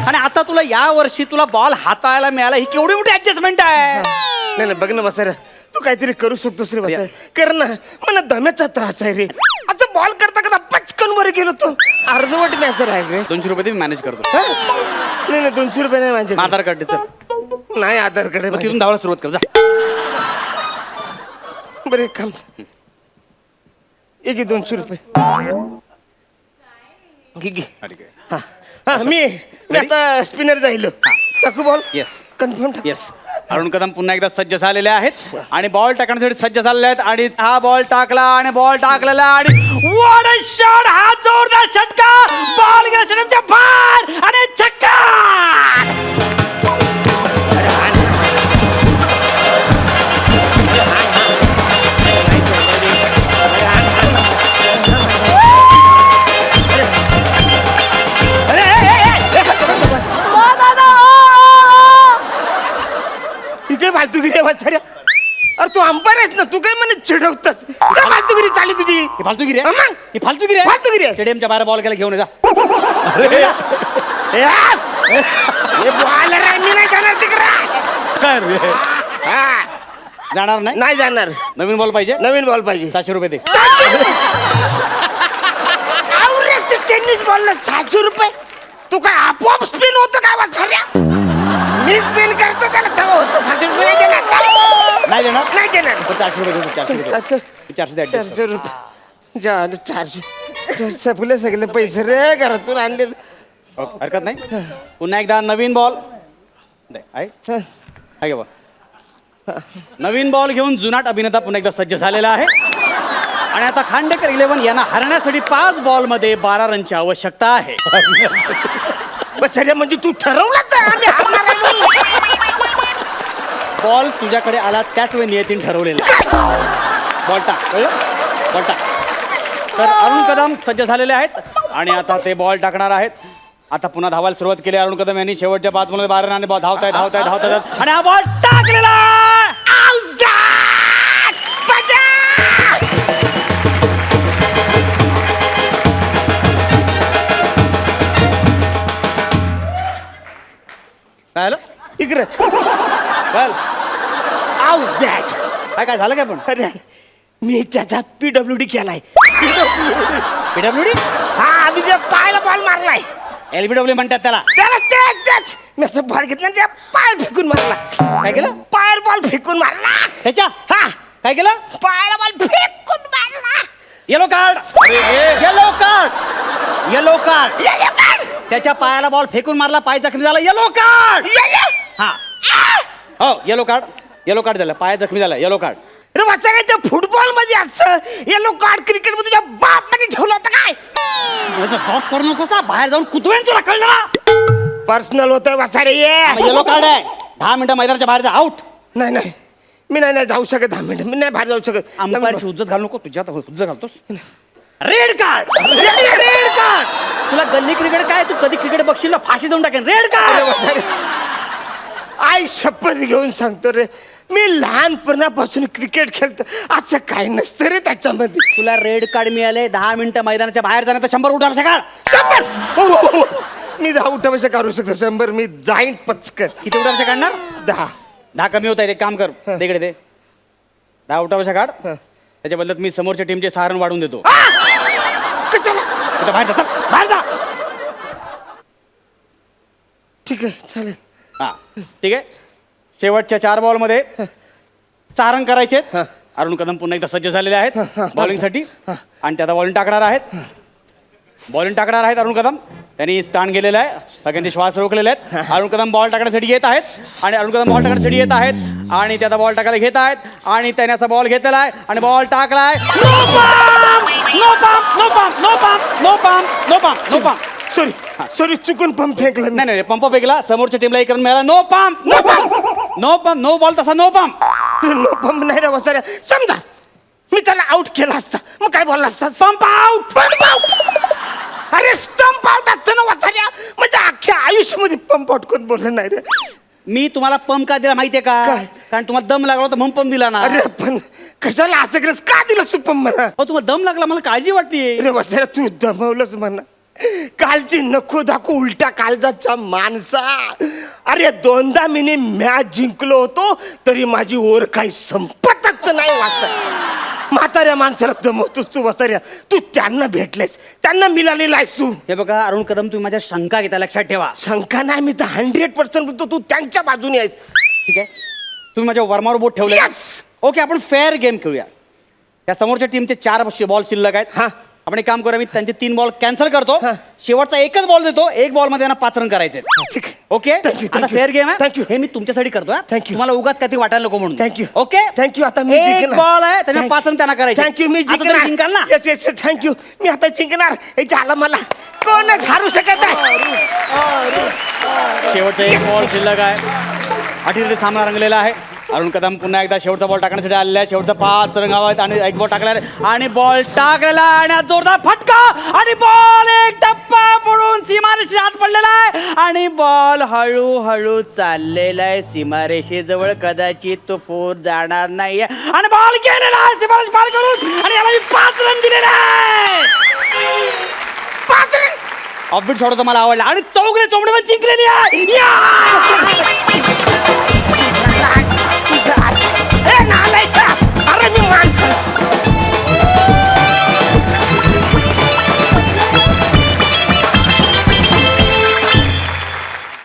आणि आता तुला या वर्षी तुला बॉल हाताळायला मिळाला, ही केवढी मोठी ऍडजस्टमेंट आहे. नाही बघ ना वासऱ्या, तू काहीतरी करू शकतोस रे वासऱ्या. कर ना. मला दम्याचा त्रास आहे रे. असं बॉल करता पचकन वर गेलो तो. अर्धवट मॅच राहील रे. 200 रुपये मी मॅनेज करतो. नाही 200 रुपये नाही माझे. आधार कार्ड दे, चल. नाही आधार कार्ड आहे. तिथून धावायला सुरुवात कर, जा. बरं एक काम, एक 200 रुपये घे. हा, मी आता स्पिनर जाईल. टाकू ball? Yes. Confirm? Yes. Arun Kadam पुन्हा एकदा सज्ज झालेले आहेत आणि बॉल टाकण्यासाठी सज्ज झालेले आहेत. आणि हा बॉल टाकला आणि बॉल टाकलेला आणि व्हॉट अ शॉट! हा जोरदार षटका. बॉल गेला स्टेडियमच्या बाहेर आणि छक्का. काय फालतूगिरी वासऱ्या? अरे तू अंपायर आहेस ना, तू काय म्हणे चिडवतस? काय फालतूगिरी चालली तुझी? ही फालतूगिरी आहे? मग? ही फालतूगिरी आहे? फालतूगिरी आहे. स्टेडियमच्या बाहेर बॉल गेला, घेऊन जा. हे बॉलर आहे, मी नाही जाणार तिकडे. जाणार नाही? नाही जाणार. नवीन बॉल पाहिजे? नवीन बॉल पाहिजे. 700 रुपये दे. टेनिस बॉलला 700 रुपये? तू काय आपोआप स्पिन होतो काय वासऱ्या? मी स्पिन करतो त्याला तेव्हा होतो. 700 रुपये नाही देणार. नाही देणार? नाही देणार. 400 रुपये दे. 400 रुपये. 400 दे. 400 रुपये. जा 400 सपले सगळे पैसे रे घरातून आणलेले. हरकत नाही. पुन्हा एकदा नवीन बॉल दे. आहे का बा? नवीन बॉल घेऊन जुनाट अभिनेता पुन्हा एकदा सज्ज झालेला आहे. आणि आता खांडेकर 11 यांना हरण्यासाठी 5 बॉलमध्ये 12 रनची आवश्यकता आहे. वसाऱ्या म्हणजे तू ठरवलंच आहे आम्ही हारणार आहे म्हणून. बॉल तुझ्याकडे आला त्याच वेळी नियतीन ठरवलेलं बॉल टाक कळलं बॉल टाक. तर अरुण कदम सज्ज झालेले आहेत आणि आता ते बॉल टाकणार आहेत. आता पुन्हा धावायला सुरुवात केली अरुण कदम यांनी शेवटच्या 5 मध्ये 12 रनाने धावतायत आणि हा बॉल टाकलेला काय झालं इकडे काय आउट दॅट. काय झालं काय पण अरे मी त्याचा PWD केलाय. पीडब्ल्यूडी हा आम्ही त्या पायाला बॉल मारलाय. LBW म्हणतात त्याला. त्याला तेच मी असं बॉल घेतला आणि त्या पाय फेकून मारला. काय केलं पायाला बॉल फेकून मारला. त्याच्या हा काय केलं पायाला बॉल फेकून मारला. Yellow card yellow card yellow card yellow card. त्याच्या पायाला बॉल फेकून मारला पाय जखमी झाला येलो कार्ड. येलो. हा हो येलो कार्ड झालं पाय जखमी झाला येलो कार्ड. अरे वाचायला त्या फुटबॉल मध्ये असं येलो कार्ड क्रिकेट मध्ये तुझ्या बापाने ठेवलं होतं काय? गॉप करू नकोसा बाहेर जाऊन कुतवेन तुला कळलं ना पर्सनल होतंय वासारे ये. येलो कार्ड आहे 10 मिनिटं मैदानाच्या बाहेर जा आउट. नाही मी नाही जाऊ शकत 10 मिनिटं. मी नाही बाहेर जाऊ शकत. अंपायरची उज्जत घालू नको तुझ्या उज्जत घालतोस रेड कार्ड रेड कार्ड. तुला गल्ली क्रिकेट काय तू कधी क्रिकेट बघशील ना फाशी देऊन टाकेन रेड कार्ड. आई शपथ घेऊन सांगतो रे मी लहानपणापासून क्रिकेट खेळतो असं काय नसतं रे त्याच्यामध्ये. तुला रेड कार्ड मिळाले 10 मिनिटं मैदानाच्या बाहेर जाण्याचं 100 उठा काढ. 100 हो. मी 10 उठावशा काढू शकतो 100 मी जाईन पचकन. किती उठावशा काढणार 10 कमी होत आहे एक काम कर तिकडे ते 10 उठावशा काढ त्याच्या बदल्यात मी समोरच्या टीमचे सहारण वाढवून देतो. कशाला? आता बाहेर जा ठीक आहे चालेल. हा ठीक आहे शेवटच्या 4 बॉलमध्ये सारंग करायचे अरुण कदम पुन्हा एकदा सज्ज झालेले आहेत बॉलिंगसाठी आणि त्याला बॉलिंग टाकणार आहेत अरुण कदम. त्यांनी स्टँड गेलेला आहे सगळ्यांचे श्वास रोखलेले आहेत. अरुण कदम बॉल टाकण्यासाठी येत आहेत आणि त्याचा बॉल टाकायला घेत आहेत आणि त्याने असा बॉल घेतलेला आहे आणि बॉल टाकलाय नो पंप. सॉरी चुकून पंप फेकला मी. नाही पंप फेकला समोरच्या टीमला एक रन मिळाला नो पंप नो बॉल तसा नो पंप. नो पंप नाही रे वसाऱ्या. समजा मी त्याला आउट केला असता मग काय बोलला असता? Pump out. अरे स्टंप आउट असतं ना वसाऱ्या. म्हणजे अख्ख्या आयुष्यामध्ये पंप आउट कोण बोललं नाही रे. मी तुम्हाला पंप का दिला माहितीये का काय? कारण तुम्हाला दम लागला होता म्हणून पंप दिला ना. अरे पण कशाला असं केलंस का दिलं सुपम म्हणा? हो तुम्हाला दम लागला मला काळजी वाटते. अरे वसाऱ्या तू दमवलंच म्हणा. कालची नको दाखव उलटा काळजाचा माणसा. अरे 2दा मी मॅच जिंकलो होतो तरी माझी ओर काही संपतच नाही वाचा. म्हाताऱ्या माणसाला दमवतोस तू वसाऱ्या. तू त्यांना भेटलेस त्यांना मिळालेला आहेस तू. हे बघा अरुण कदम तुम्ही माझ्या शंका घेता लक्षात ठेवा. शंका नाही मी तर 100% बोलतो तू त्यांच्या बाजूने आहेस. ठीक आहे तुम्ही माझ्या वर्मावर बोट ठेवले Yes! ओके आपण फेअर गेम खेळूया. त्या समोरच्या टीमचे 4 बॉल शिल्लक आहेत. हा. आपण एक काम करूया मी त्यांचे 3 बॉल कॅन्सल करतो हा. शेवटचा एकच बॉल देतो 1 बॉल मध्ये त्यांना 5 रन करायचे. ठीक आहे. ओके Thank you, आता thank you. फेअर गेम आहे Thank you. हे मी तुमच्यासाठी करतो Thank you. तुम्हाला उगाच काहीतरी वाटायला नको म्हणून Thank you. Okay Thank you. आता मी एक जिंकणार. बॉल आहे त्याच्या 5 रन त्यांना करायचे. थँक्यू मी आता तरी जिंकाल ना. येस थँक्यू मी आता जिंकणार. हे झालं मला कोणच हारू शकत नाही. शेवटचा 1 बॉल शिल्लक आहे अटीतटी सामना रंगलेला आहे. अरुण कदम पुन्हा एकदा शेवटचा बॉल टाकण्यासाठी आलेला आहे. शेवटचा 5 रन हवा आहेत आणि 1 बॉल टाकला आणि बॉल टाकलेला आणि हा जोरदार फटका आणि बॉल एक टप्पा पडून सीमारेषेच्या आत पडलेला आहे आणि बॉल हळूहळू चाललेला आहे सीमारेषेजवळ कदाचित तो फोर जाणार नाहीये आणि बॉल गेलेला आहे सीमारेष पार करून आणि याला मी 5 रन दिलेले आहे. 5 रन ऑफबीट शॉट होता मला आवडला आणि चौघडे चौघडे जिंकलेली आहे.